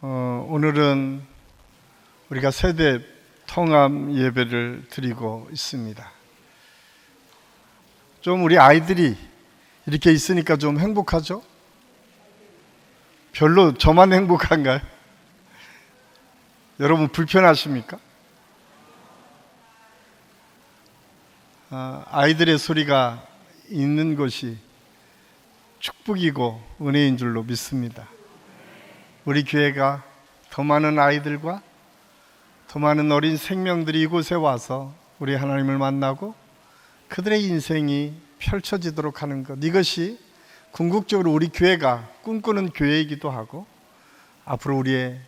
오늘은 우리가 세대 통합 예배를 드리고 있습니다. 좀 우리 아이들이 이렇게 있으니까 좀 행복하죠? 별로 저만 행복한가요? 여러분 불편하십니까? 아이들의 소리가 있는 것이 축복이고 은혜인 줄로 믿습니다. 우리 교회가 더 많은 아이들과 더 많은 어린 생명들이 이곳에 와서 우리 하나님을 만나고 그들의 인생이 펼쳐지도록 하는 것, 이것이 궁극적으로 우리 교회가 꿈꾸는 교회이기도 하고 앞으로 우리의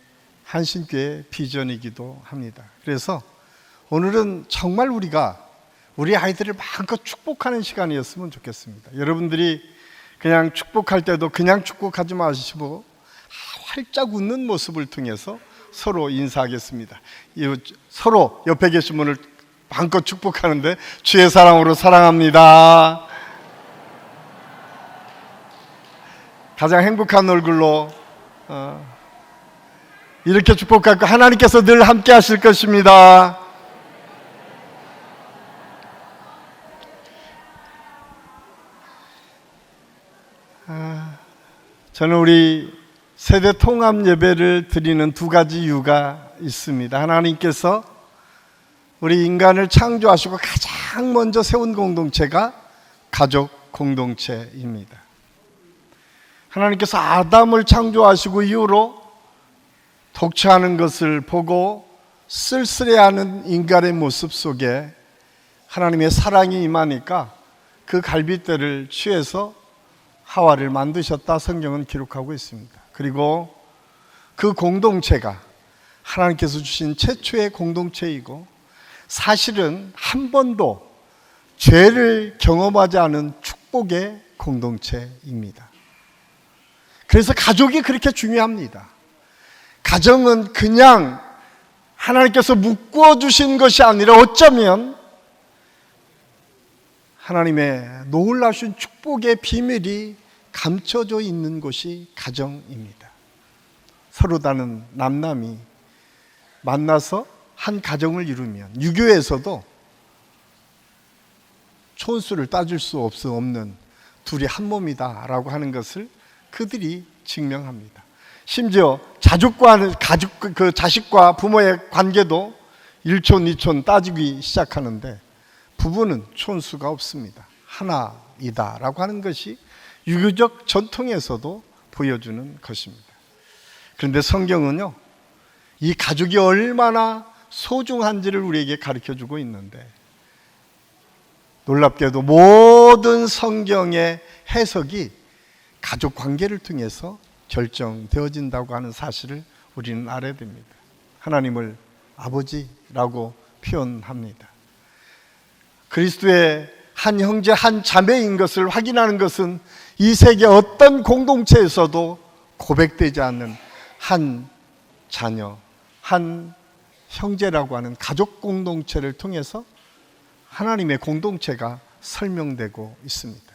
한신교회의 비전이기도 합니다. 그래서 오늘은 정말 우리가 우리 아이들을 마음껏 축복하는 시간이었으면 좋겠습니다. 여러분들이 그냥 축복할 때도 그냥 축복하지 마시고 활짝 웃는 모습을 통해서 서로 인사하겠습니다. 서로 옆에 계신 분을 마음껏 축복하는데 주의 사랑으로 사랑합니다. 가장 행복한 얼굴로 이렇게 축복할 거 하나님께서 늘 함께 하실 것입니다. 저는 우리 세대 통합 예배를 드리는 두 가지 이유가 있습니다. 하나님께서 우리 인간을 창조하시고 가장 먼저 세운 공동체가 가족 공동체입니다. 하나님께서 아담을 창조하시고 이후로 독처하는 것을 보고 쓸쓸해하는 인간의 모습 속에 하나님의 사랑이 임하니까 그 갈빗대를 취해서 하와를 만드셨다 성경은 기록하고 있습니다. 그리고 그 공동체가 하나님께서 주신 최초의 공동체이고 사실은 한 번도 죄를 경험하지 않은 축복의 공동체입니다. 그래서 가족이 그렇게 중요합니다. 가정은 그냥 하나님께서 묶어 주신 것이 아니라 어쩌면 하나님의 놀라신 축복의 비밀이 감춰져 있는 곳이 가정입니다. 서로 다른 남남이 만나서 한 가정을 이루면 유교에서도 촌수를 따질 수 없는 둘이 한 몸이다 라고 하는 것을 그들이 증명합니다. 심지어 자식과 부모의 관계도 1촌, 2촌 따지기 시작하는데 부부는 촌수가 없습니다. 하나이다 라고 하는 것이 유교적 전통에서도 보여주는 것입니다. 그런데 성경은요, 이 가족이 얼마나 소중한지를 우리에게 가르쳐주고 있는데 놀랍게도 모든 성경의 해석이 가족 관계를 통해서 결정되어진다고 하는 사실을 우리는 알아야 됩니다. 하나님을 아버지라고 표현합니다. 그리스도의 한 형제 한 자매인 것을 확인하는 것은 이 세계 어떤 공동체에서도 고백되지 않는 한 자녀, 한 형제라고 하는 가족 공동체를 통해서 하나님의 공동체가 설명되고 있습니다.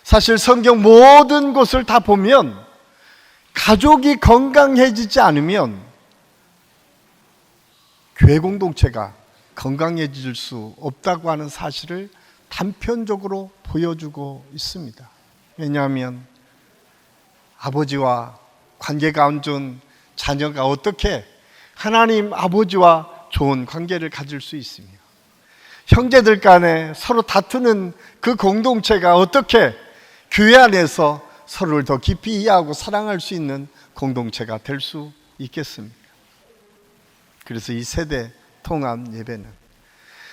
사실 성경 모든 곳을 다 보면 가족이 건강해지지 않으면 교회 공동체가 건강해질 수 없다고 하는 사실을 단편적으로 보여주고 있습니다. 왜냐하면 아버지와 관계가 안 좋은 자녀가 어떻게 하나님 아버지와 좋은 관계를 가질 수 있으며 형제들 간에 서로 다투는 그 공동체가 어떻게 교회 안에서 서로를 더 깊이 이해하고 사랑할 수 있는 공동체가 될 수 있겠습니까? 그래서 이 세대 통합 예배는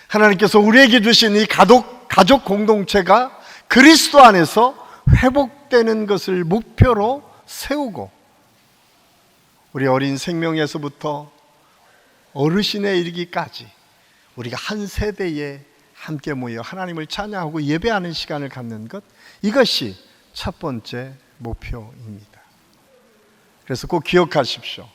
하나님께서 우리에게 주신 이 가족 공동체가 그리스도 안에서 회복되는 것을 목표로 세우고 우리 어린 생명에서부터 어르신에 이르기까지 우리가 한 세대에 함께 모여 하나님을 찬양하고 예배하는 시간을 갖는 것, 이것이 첫 번째 목표입니다. 그래서 꼭 기억하십시오.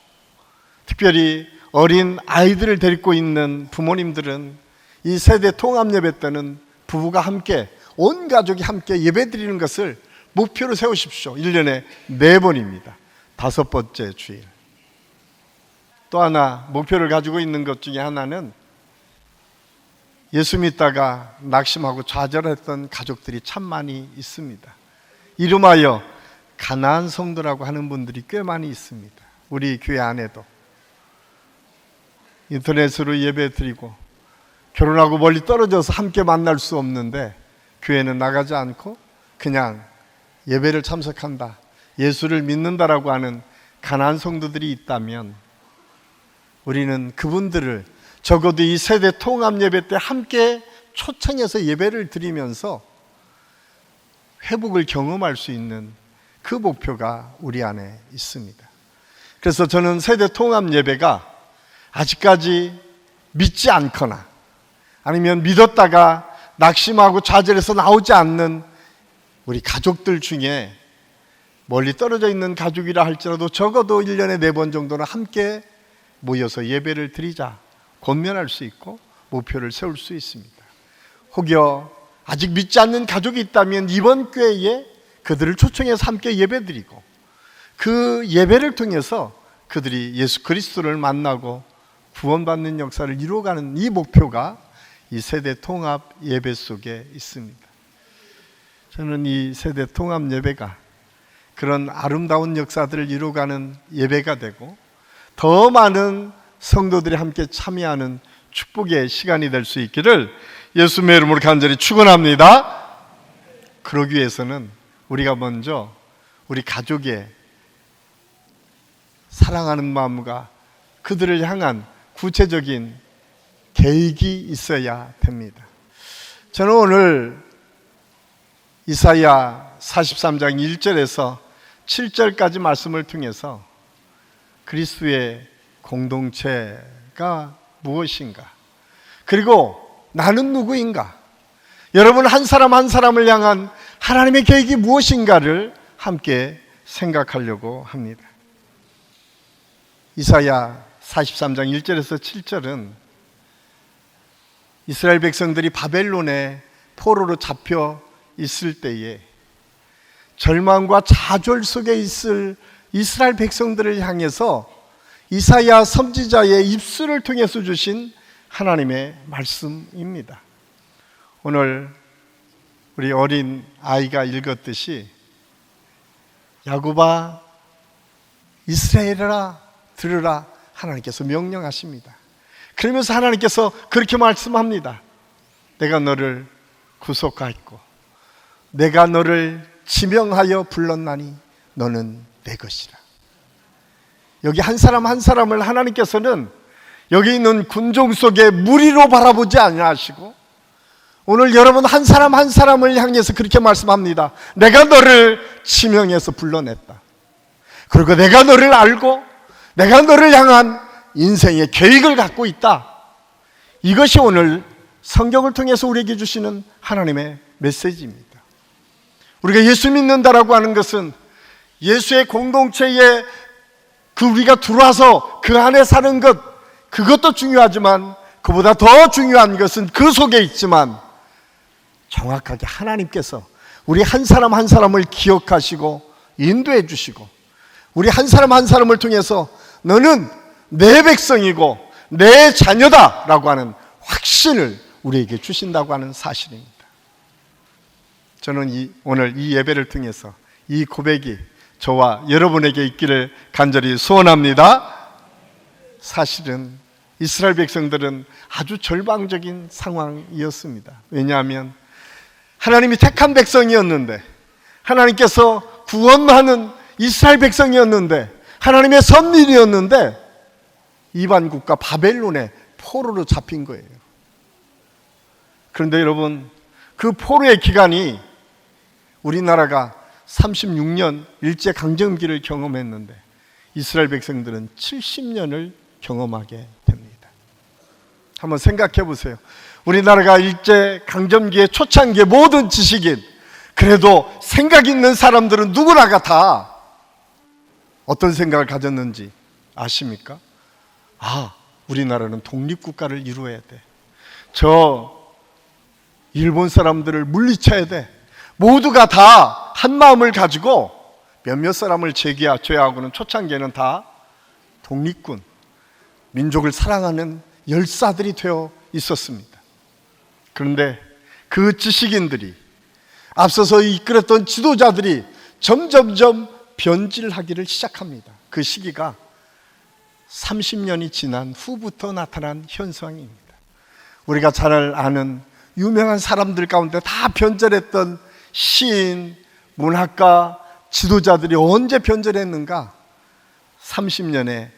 특별히 어린 아이들을 데리고 있는 부모님들은 이 세대 통합 예배 때는 부부가 함께, 온 가족이 함께 예배 드리는 것을 목표로 세우십시오. 1년에 4번입니다. 5번째 주일. 또 하나 목표를 가지고 있는 것 중에 하나는 예수 믿다가 낙심하고 좌절했던 가족들이 참 많이 있습니다. 이름하여 가나안 성도라고 하는 분들이 꽤 많이 있습니다. 우리 교회 안에도 인터넷으로 예배 드리고 결혼하고 멀리 떨어져서 함께 만날 수 없는데 교회는 나가지 않고 그냥 예배를 참석한다, 예수를 믿는다라고 하는 가나안 성도들이 있다면 우리는 그분들을 적어도 이 세대 통합 예배 때 함께 초청해서 예배를 드리면서 회복을 경험할 수 있는 그 목표가 우리 안에 있습니다. 그래서 저는 세대 통합 예배가 아직까지 믿지 않거나 아니면 믿었다가 낙심하고 좌절해서 나오지 않는 우리 가족들 중에 멀리 떨어져 있는 가족이라 할지라도 적어도 1년에 4번 정도는 함께 모여서 예배를 드리자 권면할 수 있고 목표를 세울 수 있습니다. 혹여 아직 믿지 않는 가족이 있다면 이번 교회에 그들을 초청해서 함께 예배드리고 그 예배를 통해서 그들이 예수 그리스도를 만나고 구원받는 역사를 이루어가는 이 목표가 이 세대 통합 예배 속에 있습니다. 저는 이 세대 통합 예배가 그런 아름다운 역사들을 이루어가는 예배가 되고 더 많은 성도들이 함께 참여하는 축복의 시간이 될 수 있기를 예수님의 이름으로 간절히 축원합니다. 그러기 위해서는 우리가 먼저 우리 가족의 사랑하는 마음과 그들을 향한 구체적인 계획이 있어야 됩니다. 저는 오늘 이사야 43장 1절에서 7절까지 말씀을 통해서 그리스도의 공동체가 무엇인가, 그리고 나는 누구인가, 여러분 한 사람 한 사람을 향한 하나님의 계획이 무엇인가를 함께 생각하려고 합니다. 이사야 43장 1절에서 7절은 이스라엘 백성들이 바벨론의 포로로 잡혀 있을 때에 절망과 좌절 속에 있을 이스라엘 백성들을 향해서 이사야 선지자의 입술을 통해서 주신 하나님의 말씀입니다. 오늘 우리 어린 아이가 읽었듯이 야곱아 이스라엘아 들으라 하나님께서 명령하십니다. 그러면서 하나님께서 그렇게 말씀합니다. 내가 너를 구속하였고 내가 너를 지명하여 불렀나니 너는 내 것이라. 여기 한 사람 한 사람을 하나님께서는 여기 있는 군종 속에 무리로 바라보지 아니하시고 오늘 여러분 한 사람 한 사람을 향해서 그렇게 말씀합니다. 내가 너를 지명해서 불러냈다. 그리고 내가 너를 알고 내가 너를 향한 인생의 계획을 갖고 있다. 이것이 오늘 성경을 통해서 우리에게 주시는 하나님의 메시지입니다. 우리가 예수 믿는다라고 하는 것은 예수의 공동체에 우리가 들어와서 그 안에 사는 것, 그것도 중요하지만 그보다 더 중요한 것은 그 속에 있지만 정확하게 하나님께서 우리 한 사람 한 사람을 기억하시고 인도해 주시고 우리 한 사람 한 사람을 통해서 너는 내 백성이고 내 자녀다라고 하는 확신을 우리에게 주신다고 하는 사실입니다. 저는 오늘 이 예배를 통해서 이 고백이 저와 여러분에게 있기를 간절히 소원합니다. 사실은 이스라엘 백성들은 아주 절망적인 상황이었습니다. 왜냐하면 하나님이 택한 백성이었는데 하나님께서 구원하는 이스라엘 백성이었는데 하나님의 선민이었는데 이방 국가 바벨론의 포로로 잡힌 거예요. 그런데 여러분 그 포로의 기간이 우리나라가 36년 일제강점기를 경험했는데 이스라엘 백성들은 70년을 경험하게 됩니다. 한번 생각해 보세요. 우리나라가 일제강점기의 초창기의 모든 지식인, 그래도 생각 있는 사람들은 누구나가 다 어떤 생각을 가졌는지 아십니까? 우리나라는 독립국가를 이루어야 돼. 저 일본 사람들을 물리쳐야 돼. 모두가 다 한 마음을 가지고 몇몇 사람을 제외하고는 초창기에는 다 독립군, 민족을 사랑하는 열사들이 되어 있었습니다. 그런데 그 지식인들이, 앞서서 이끌었던 지도자들이 점점점 변질하기를 시작합니다. 그 시기가 30년이 지난 후부터 나타난 현상입니다. 우리가 잘 아는 유명한 사람들 가운데 다 변절했던 시인, 문학가, 지도자들이 언제 변절했는가? 30년의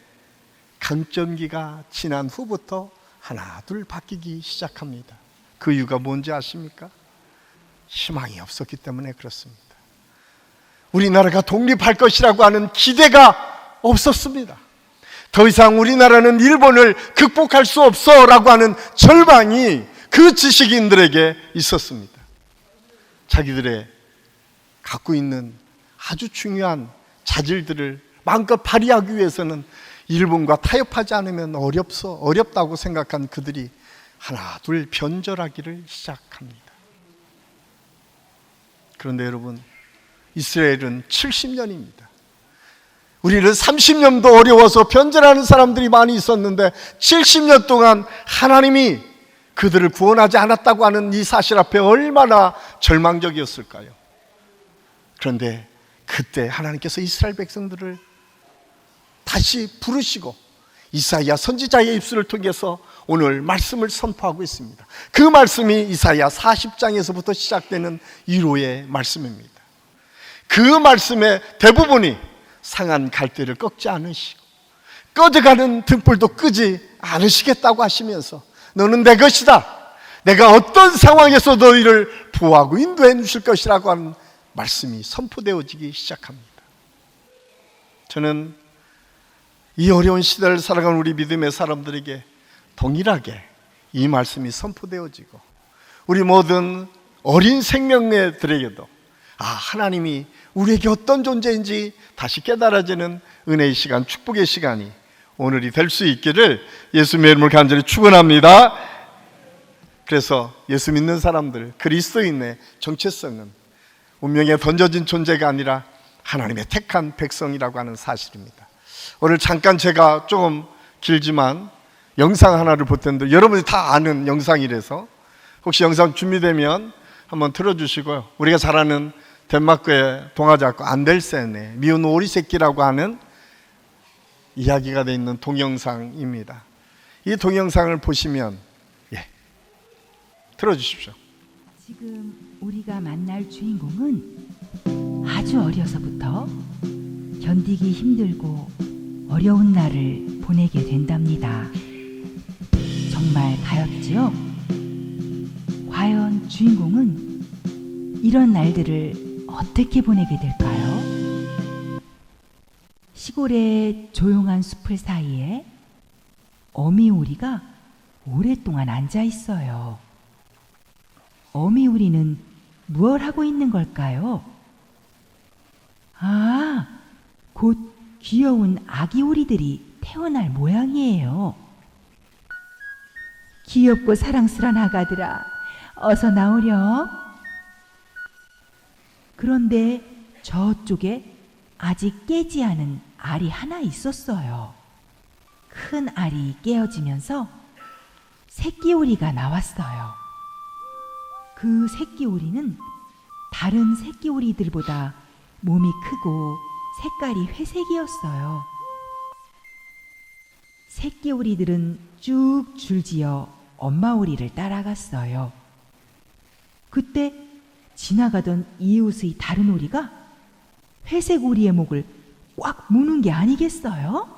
강점기가 지난 후부터 하나 둘 바뀌기 시작합니다. 그 이유가 뭔지 아십니까? 희망이 없었기 때문에 그렇습니다. 우리나라가 독립할 것이라고 하는 기대가 없었습니다. 더 이상 우리나라는 일본을 극복할 수 없어 라고 하는 절망이 그 지식인들에게 있었습니다. 자기들의 갖고 있는 아주 중요한 자질들을 마음껏 발휘하기 위해서는 일본과 타협하지 않으면 어렵다고 생각한 그들이 하나 둘 변절하기를 시작합니다. 그런데 여러분, 이스라엘은 70년입니다. 우리는 30년도 어려워서 변절하는 사람들이 많이 있었는데 70년 동안 하나님이 그들을 구원하지 않았다고 하는 이 사실 앞에 얼마나 절망적이었을까요? 그런데 그때 하나님께서 이스라엘 백성들을 다시 부르시고 이사야 선지자의 입술을 통해서 오늘 말씀을 선포하고 있습니다. 그 말씀이 이사야 40장에서부터 시작되는 위로의 말씀입니다. 그 말씀의 대부분이 상한 갈대를 꺾지 않으시고 꺼져가는 등불도 끄지 않으시겠다고 하시면서 너는 내 것이다, 내가 어떤 상황에서 너희를 보호하고 인도해 주실 것이라고 하는 말씀이 선포되어지기 시작합니다. 저는 이 어려운 시대를 살아가는 우리 믿음의 사람들에게 동일하게 이 말씀이 선포되어지고 우리 모든 어린 생명들에게도 하나님이 우리에게 어떤 존재인지 다시 깨달아지는 은혜의 시간, 축복의 시간이 오늘이 될 수 있기를 예수님의 이름을 간절히 축원합니다. 그래서 예수 믿는 사람들, 그리스도인의 정체성은 운명에 던져진 존재가 아니라 하나님의 택한 백성이라고 하는 사실입니다. 오늘 잠깐 제가 조금 길지만 영상 하나를 볼 텐데 여러분이 다 아는 영상이라서 혹시 영상 준비되면 한번 틀어주시고요. 우리가 잘 아는 덴마크의 동화작가 안델센의 미운 오리 새끼라고 하는 이야기가 되어 있는 동영상입니다. 이 동영상을 보시면 틀어주십시오. 지금 우리가 만날 주인공은 아주 어려서부터 견디기 힘들고 어려운 날을 보내게 된답니다. 정말 가엾지요? 과연 주인공은 이런 날들을 어떻게 보내게 될까요? 시골의 조용한 숲을 사이에 어미오리가 오랫동안 앉아 있어요. 어미오리는 무엇 하고 있는 걸까요? 곧 귀여운 아기 오리들이 태어날 모양이에요. 귀엽고 사랑스런 아가들아, 어서 나오렴. 그런데 저쪽에 아직 깨지 않은 알이 하나 있었어요. 큰 알이 깨어지면서 새끼 오리가 나왔어요. 그 새끼 오리는 다른 새끼 오리들보다 몸이 크고 색깔이 회색이었어요. 새끼 오리들은 쭉 줄지어 엄마 오리를 따라갔어요. 그때 지나가던 이웃의 다른 오리가 회색 오리의 목을 꽉 무는 게 아니겠어요?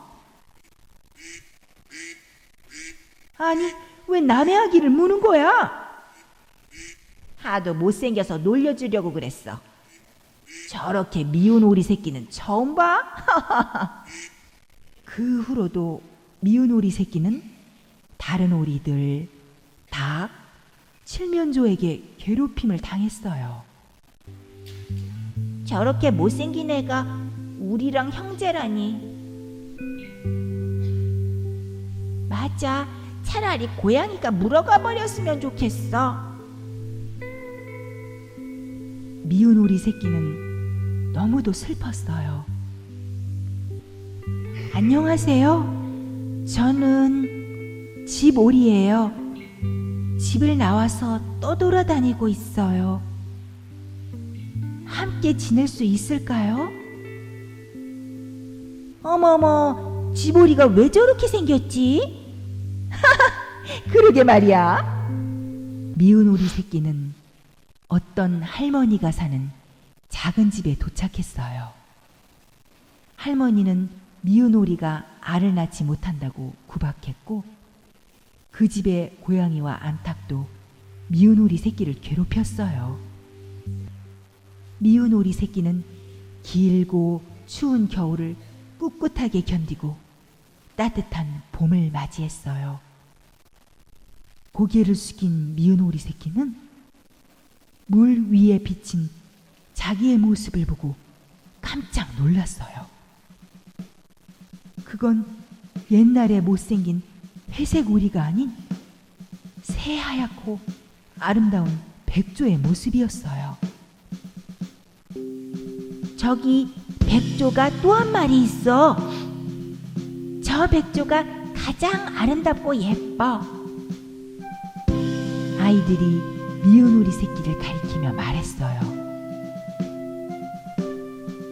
아니, 왜 남의 아기를 무는 거야? 하도 못생겨서 놀려주려고 그랬어. 저렇게 미운 오리 새끼는 처음 봐? 그 후로도 미운 오리 새끼는 다른 오리들, 닭, 칠면조에게 괴롭힘을 당했어요. 저렇게 못생긴 애가 우리랑 형제라니. 맞아, 차라리 고양이가 물어가 버렸으면 좋겠어. 미운 오리 새끼는 너무도 슬펐어요. 안녕하세요. 저는 집오리예요. 집을 나와서 떠돌아다니고 있어요. 함께 지낼 수 있을까요? 어머머, 집오리가 왜 저렇게 생겼지? 그러게 말이야. 미운 오리 새끼는 어떤 할머니가 사는 작은 집에 도착했어요. 할머니는 미운 오리가 알을 낳지 못한다고 구박했고, 그 집의 고양이와 안탁도 미운 오리 새끼를 괴롭혔어요. 미운 오리 새끼는 길고 추운 겨울을 꿋꿋하게 견디고 따뜻한 봄을 맞이했어요. 고개를 숙인 미운 오리 새끼는 물 위에 비친 자기의 모습을 보고 깜짝 놀랐어요. 그건 옛날에 못생긴 회색 오리가 아닌 새하얗고 아름다운 백조의 모습이었어요. 저기 백조가 또 한 마리 있어. 저 백조가 가장 아름답고 예뻐. 아이들이 미운 오리 새끼를 가리키며 말했어요.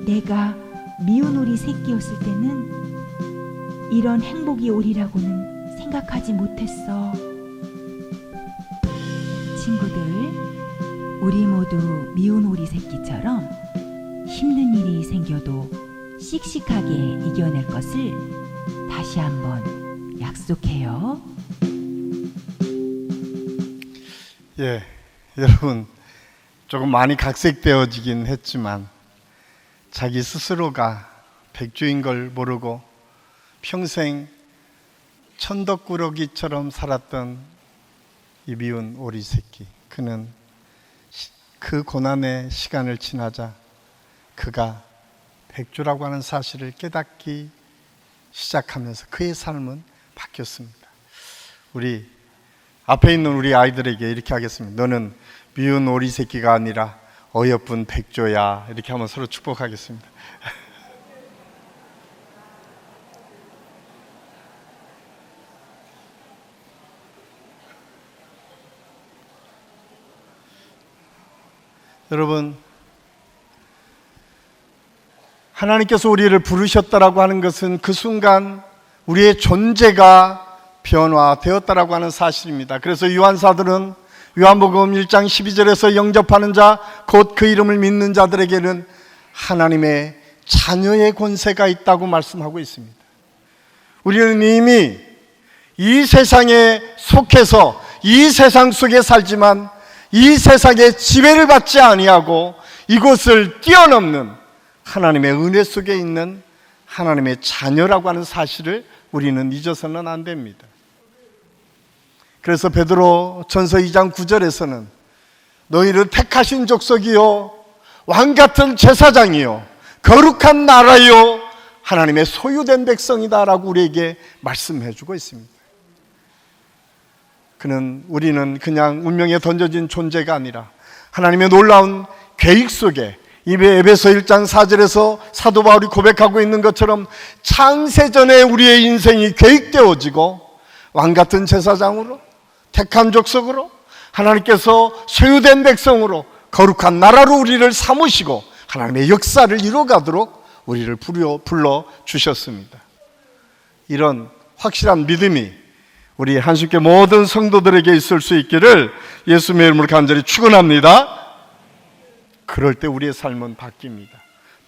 내가 미운 오리 새끼였을 때는 이런 행복이 오리라고는 생각하지 못했어. 친구들, 우리 모두 미운 오리 새끼처럼 힘든 일이 생겨도 씩씩하게 이겨낼 것을 다시 한번 약속해요. 예, 여러분 조금 많이 각색되어지긴 했지만 자기 스스로가 백조인 걸 모르고 평생 천덕꾸러기처럼 살았던 이 미운 오리 새끼, 그는 그 고난의 시간을 지나자 그가 백조라고 하는 사실을 깨닫기 시작하면서 그의 삶은 바뀌었습니다. 우리 앞에 있는 우리 아이들에게 이렇게 하겠습니다. 너는 미운 오리 새끼가 아니라 어여쁜 백조야. 이렇게 한번 서로 축복하겠습니다. 여러분, 하나님께서 우리를 부르셨다라고 하는 것은 그 순간 우리의 존재가 변화되었다라고 하는 사실입니다. 그래서 요한사도는 요한복음 1장 12절에서 영접하는 자, 곧 그 이름을 믿는 자들에게는 하나님의 자녀의 권세가 있다고 말씀하고 있습니다. 우리는 이미 이 세상에 속해서 이 세상 속에 살지만 이 세상의 지배를 받지 아니하고 이곳을 뛰어넘는 하나님의 은혜 속에 있는 하나님의 자녀라고 하는 사실을 우리는 잊어서는 안 됩니다. 그래서 베드로 전서 2장 9절에서는 너희는 택하신 족속이요 왕같은 제사장이요 거룩한 나라요 하나님의 소유된 백성이다 라고 우리에게 말씀해 주고 있습니다. 우리는 그냥 운명에 던져진 존재가 아니라 하나님의 놀라운 계획 속에 에베소 1장 4절에서 사도 바울이 고백하고 있는 것처럼 창세전에 우리의 인생이 계획되어지고 왕같은 제사장으로 택한 족속으로 하나님께서 소유된 백성으로 거룩한 나라로 우리를 삼으시고 하나님의 역사를 이루어가도록 우리를 불러주셨습니다. 이런 확실한 믿음이 우리 한식교 모든 성도들에게 있을 수 있기를 예수님의 이름으로 간절히 축원합니다. 그럴 때 우리의 삶은 바뀝니다.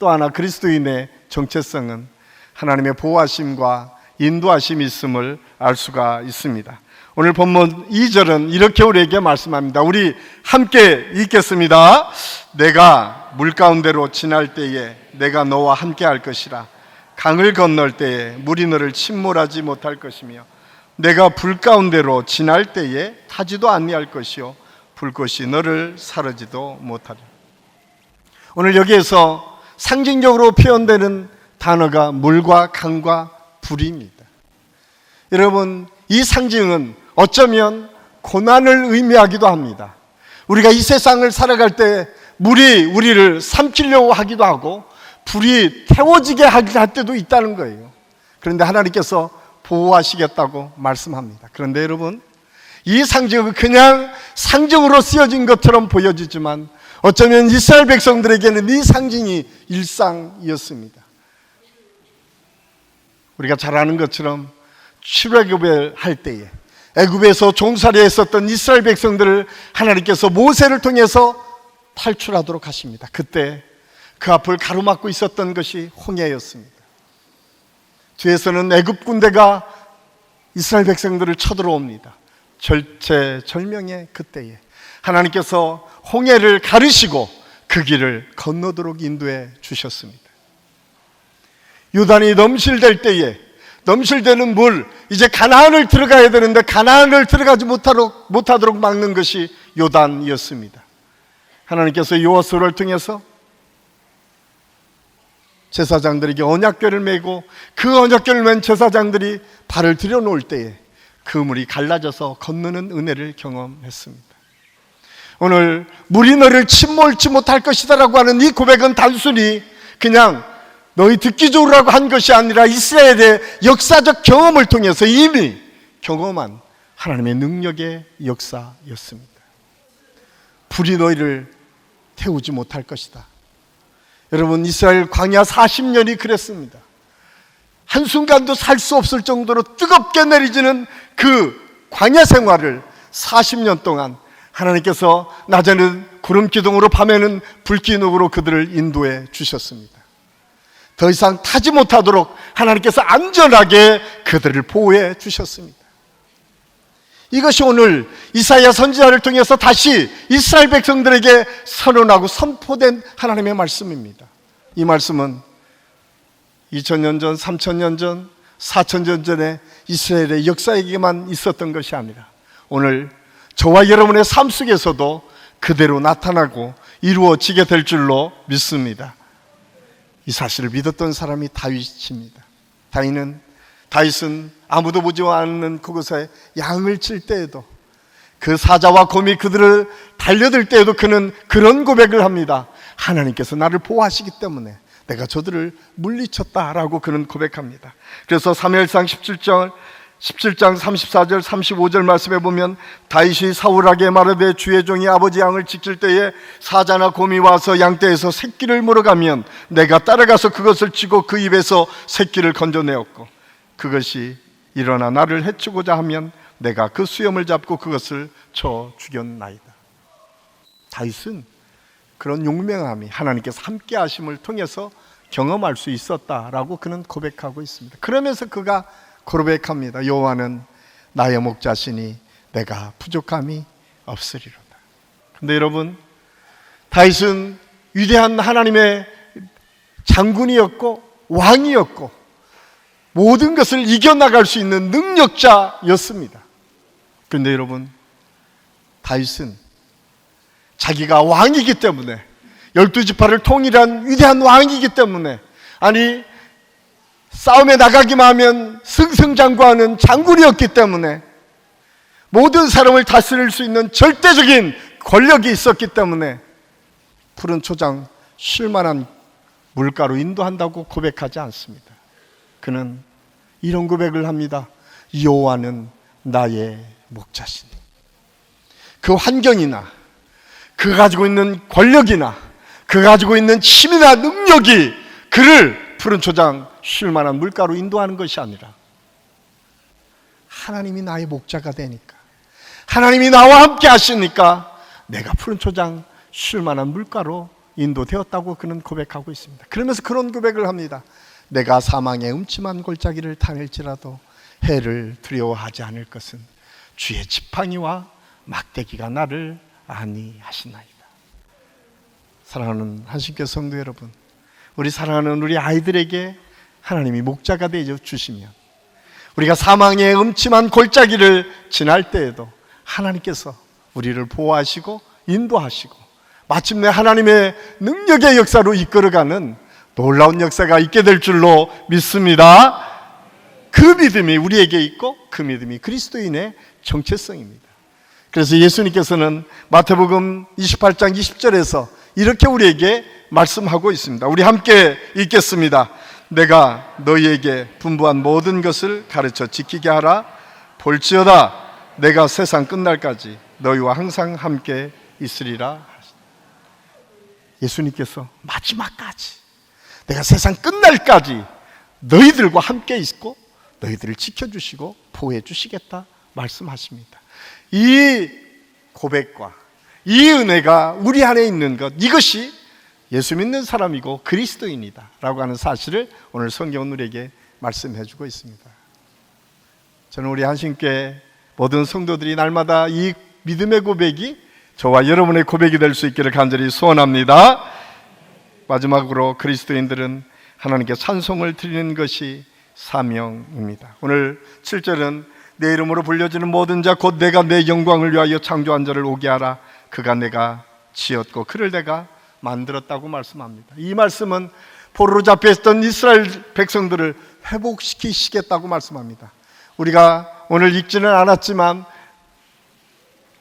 또 하나, 그리스도인의 정체성은 하나님의 보호하심과 인도하심이 있음을 알 수가 있습니다. 오늘 본문 2절은 이렇게 우리에게 말씀합니다. 우리 함께 읽겠습니다. 내가 물 가운데로 지날 때에 내가 너와 함께 할 것이라. 강을 건널 때에 물이 너를 침몰하지 못할 것이며 내가 불 가운데로 지날 때에 타지도 아니할 것이요 불꽃이 너를 사르지도 못하리라. 오늘 여기에서 상징적으로 표현되는 단어가 물과 강과 불입니다. 여러분, 이 상징은 어쩌면 고난을 의미하기도 합니다. 우리가 이 세상을 살아갈 때 물이 우리를 삼키려고 하기도 하고 불이 태워지게 할 때도 있다는 거예요. 그런데 하나님께서 보호하시겠다고 말씀합니다. 그런데 여러분, 이 상징은 그냥 상징으로 쓰여진 것처럼 보여지지만 어쩌면 이스라엘 백성들에게는 이 상징이 일상이었습니다. 우리가 잘 아는 것처럼 출애굽을 할 때에 애굽에서 종살이했었던 이스라엘 백성들을 하나님께서 모세를 통해서 탈출하도록 하십니다. 그때 그 앞을 가로막고 있었던 것이 홍해였습니다. 뒤에서는 애굽 군대가 이스라엘 백성들을 쳐들어옵니다. 절체절명의 그때에 하나님께서 홍해를 가르시고 그 길을 건너도록 인도해 주셨습니다. 요단이 넘실될 때에 넘실대는 물, 이제 가나안을 들어가야 되는데 가나안을 들어가지 못하도록 막는 것이 요단이었습니다. 하나님께서 여호수아를 통해서 제사장들에게 언약궤를 메고 그 언약궤를 맨 제사장들이 발을 들여놓을 때에 그 물이 갈라져서 건너는 은혜를 경험했습니다. 오늘 물이 너를 침몰치 못할 것이다 라고 하는 이 고백은 단순히 그냥 너희 듣기 좋으라고 한 것이 아니라 이스라엘의 역사적 경험을 통해서 이미 경험한 하나님의 능력의 역사였습니다. 불이 너희를 태우지 못할 것이다. 여러분, 이스라엘 광야 40년이 그랬습니다. 한순간도 살 수 없을 정도로 뜨겁게 내리지는 그 광야 생활을 40년 동안 하나님께서 낮에는 구름 기둥으로 밤에는 불기둥으로 그들을 인도해 주셨습니다. 더 이상 타지 못하도록 하나님께서 안전하게 그들을 보호해 주셨습니다. 이것이 오늘 이사야 선지자를 통해서 다시 이스라엘 백성들에게 선언하고 선포된 하나님의 말씀입니다. 이 말씀은 2000년 전, 3000년 전, 4000년 전에 이스라엘의 역사에게만 있었던 것이 아니라 오늘 저와 여러분의 삶 속에서도 그대로 나타나고 이루어지게 될 줄로 믿습니다. 이 사실을 믿었던 사람이 다윗입니다. 다윗은 아무도 보지 않는 그곳에 양을 칠 때에도 그 사자와 곰이 그들을 달려들 때에도 그는 그런 고백을 합니다. 하나님께서 나를 보호하시기 때문에 내가 저들을 물리쳤다라고 그는 고백합니다. 그래서 사무엘상 17장 34절 35절 말씀에 보면 다윗이 사울에게 말하되 주의 종이 아버지 양을 지킬 때에 사자나 곰이 와서 양떼에서 새끼를 물어가면 내가 따라가서 그것을 치고 그 입에서 새끼를 건져내었고 그것이 일어나 나를 해치고자 하면 내가 그 수염을 잡고 그것을 쳐 죽였나이다. 다윗은 그런 용맹함이 하나님께서 함께 하심을 통해서 경험할 수 있었다라고 그는 고백하고 있습니다. 그러면서 그가 고백합니다. 여호와는 나의 목자시니 내가 부족함이 없으리로다. 그런데 여러분, 다윗은 위대한 하나님의 장군이었고 왕이었고 모든 것을 이겨나갈 수 있는 능력자였습니다. 그런데 여러분, 다윗은 자기가 왕이기 때문에 12지파를 통일한 위대한 왕이기 때문에 싸움에 나가기만 하면 승승장구하는 장군이었기 때문에 모든 사람을 다스릴 수 있는 절대적인 권력이 있었기 때문에 푸른 초장 쉴만한 물가로 인도한다고 고백하지 않습니다. 그는 이런 고백을 합니다. 여호와는 나의 목자시니. 그 환경이나 그 가지고 있는 권력이나 그 가지고 있는 힘이나 능력이 그를 푸른 초장 쉴 만한 물가로 인도하는 것이 아니라 하나님이 나의 목자가 되니까, 하나님이 나와 함께 하시니까 내가 푸른 초장 쉴 만한 물가로 인도되었다고 그는 고백하고 있습니다. 그러면서 그런 고백을 합니다. 내가 사망의 음침한 골짜기를 다닐지라도 해를 두려워하지 않을 것은 주의 지팡이와 막대기가 나를 안위하시나이다. 사랑하는 한신교 성도 여러분, 우리 사랑하는 우리 아이들에게 하나님이 목자가 되어 주시면 우리가 사망의 음침한 골짜기를 지날 때에도 하나님께서 우리를 보호하시고 인도하시고 마침내 하나님의 능력의 역사로 이끌어가는 놀라운 역사가 있게 될 줄로 믿습니다. 그 믿음이 우리에게 있고 그 믿음이 그리스도인의 정체성입니다. 그래서 예수님께서는 마태복음 28장 20절에서 이렇게 우리에게 말씀하고 있습니다. 우리 함께 읽겠습니다. 내가 너희에게 분부한 모든 것을 가르쳐 지키게 하라. 볼지어다 내가 세상 끝날까지 너희와 항상 함께 있으리라. 예수님께서 마지막까지 내가 세상 끝날까지 너희들과 함께 있고 너희들을 지켜주시고 보호해 주시겠다 말씀하십니다. 이 고백과 이 은혜가 우리 안에 있는 것, 이것이 예수 믿는 사람이고 그리스도인이다 라고 하는 사실을 오늘 성경은 우리에게 말씀해 주고 있습니다. 저는 우리 한신교회 모든 성도들이 날마다 이 믿음의 고백이 저와 여러분의 고백이 될 수 있기를 간절히 소원합니다. 마지막으로 그리스도인들은 하나님께 찬송을 드리는 것이 사명입니다. 오늘 7절은 내 이름으로 불려지는 모든 자 곧 내가 내 영광을 위하여 창조한 자를 오게 하라. 그가 내가 지었고 그를 내가 만들었다고 말씀합니다. 이 말씀은 포로로 잡혀 있었던 이스라엘 백성들을 회복시키시겠다고 말씀합니다. 우리가 오늘 읽지는 않았지만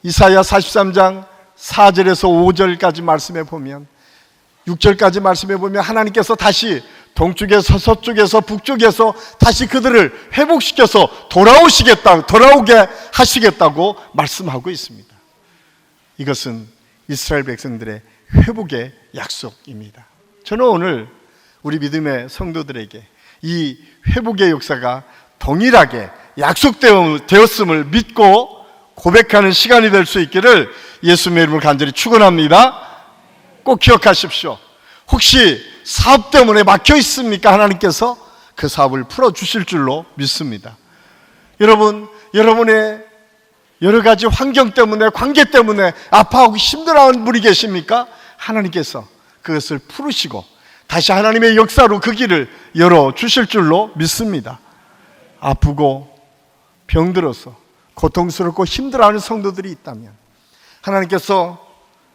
이사야 43장 4절에서 5절까지 말씀해 보면 6절까지 말씀해 보면 하나님께서 다시 동쪽에서 서쪽에서 북쪽에서 다시 그들을 회복시켜서 돌아오게 하시겠다고 말씀하고 있습니다. 이것은 이스라엘 백성들의 회복의 약속입니다. 저는 오늘 우리 믿음의 성도들에게 이 회복의 역사가 동일하게 약속되었음을 믿고 고백하는 시간이 될 수 있기를 예수님의 이름으로 간절히 축원합니다. 꼭 기억하십시오. 혹시 사업 때문에 막혀 있습니까? 하나님께서 그 사업을 풀어주실 줄로 믿습니다. 여러분, 여러분의 여러 가지 환경 때문에, 관계 때문에 아파하고 힘들어하는 분이 계십니까? 하나님께서 그것을 풀으시고 다시 하나님의 역사로 그 길을 열어주실 줄로 믿습니다. 아프고 병들어서 고통스럽고 힘들어하는 성도들이 있다면 하나님께서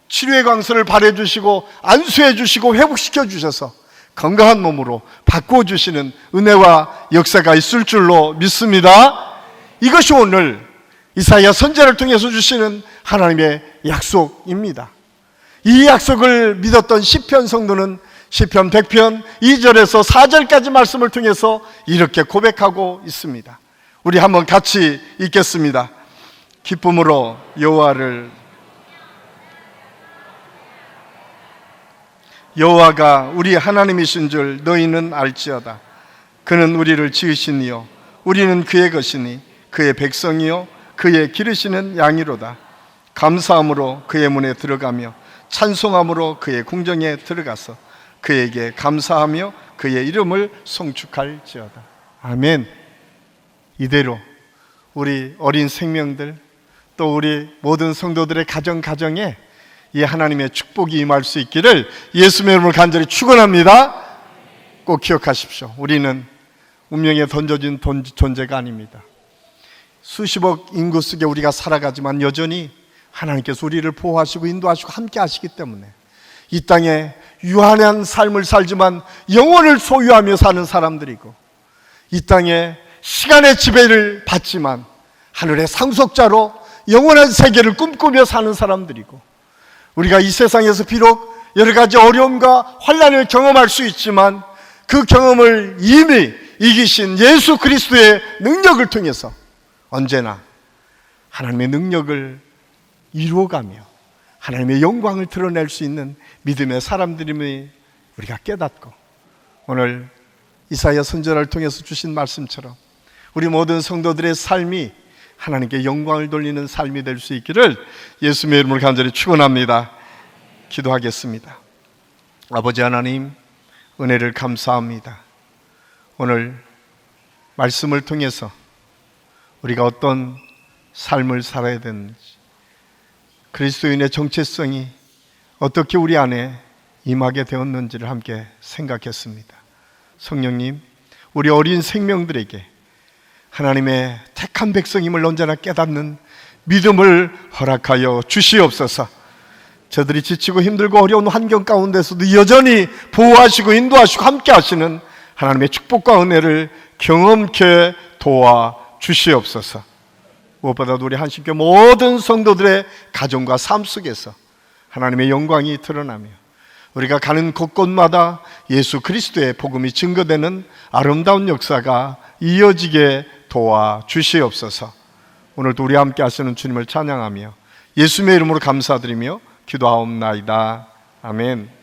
치료의 광선을 발해주시고 안수해주시고 회복시켜주셔서 건강한 몸으로 바꿔주시는 은혜와 역사가 있을 줄로 믿습니다. 이것이 오늘 이사야 선지자를 통해서 주시는 하나님의 약속입니다. 이 약속을 믿었던 시편 성도는 시편 100편 2절에서 4절까지 말씀을 통해서 이렇게 고백하고 있습니다. 우리 한번 같이 읽겠습니다. 기쁨으로 여호와가 우리 하나님이신 줄 너희는 알지어다. 그는 우리를 지으신 이요 우리는 그의 것이니 그의 백성이요 그의 기르시는 양이로다. 감사함으로 그의 문에 들어가며 찬송함으로 그의 궁정에 들어가서 그에게 감사하며 그의 이름을 송축할지어다. 아멘. 이대로 우리 어린 생명들 또 우리 모든 성도들의 가정에 이 하나님의 축복이 임할 수 있기를 예수님의 이름으로 간절히 축원합니다. 꼭 기억하십시오. 우리는 운명에 던져진 존재가 아닙니다. 수십억 인구 속에 우리가 살아가지만 여전히 하나님께서 우리를 보호하시고 인도하시고 함께 하시기 때문에 이 땅에 유한한 삶을 살지만 영혼을 소유하며 사는 사람들이고 이 땅에 시간의 지배를 받지만 하늘의 상속자로 영원한 세계를 꿈꾸며 사는 사람들이고 우리가 이 세상에서 비록 여러 가지 어려움과 환난을 경험할 수 있지만 그 경험을 이미 이기신 예수 그리스도의 능력을 통해서 언제나 하나님의 능력을 이루어가며 하나님의 영광을 드러낼 수 있는 믿음의 사람들임을 우리가 깨닫고 오늘 이사야 선지자를 통해서 주신 말씀처럼 우리 모든 성도들의 삶이 하나님께 영광을 돌리는 삶이 될 수 있기를 예수님의 이름으로 간절히 축원합니다. 기도하겠습니다. 아버지 하나님, 은혜를 감사합니다. 오늘 말씀을 통해서 우리가 어떤 삶을 살아야 되는지, 그리스도인의 정체성이 어떻게 우리 안에 임하게 되었는지를 함께 생각했습니다. 성령님, 우리 어린 생명들에게 하나님의 택한 백성임을 언제나 깨닫는 믿음을 허락하여 주시옵소서. 저들이 지치고 힘들고 어려운 환경 가운데서도 여전히 보호하시고 인도하시고 함께 하시는 하나님의 축복과 은혜를 경험케 도와 주시옵소서. 무엇보다도 우리 한신교회 모든 성도들의 가정과 삶 속에서 하나님의 영광이 드러나며 우리가 가는 곳곳마다 예수 그리스도의 복음이 증거되는 아름다운 역사가 이어지게 도와 주시옵소서. 오늘도 우리 함께 하시는 주님을 찬양하며 예수님의 이름으로 감사드리며 기도하옵나이다. 아멘.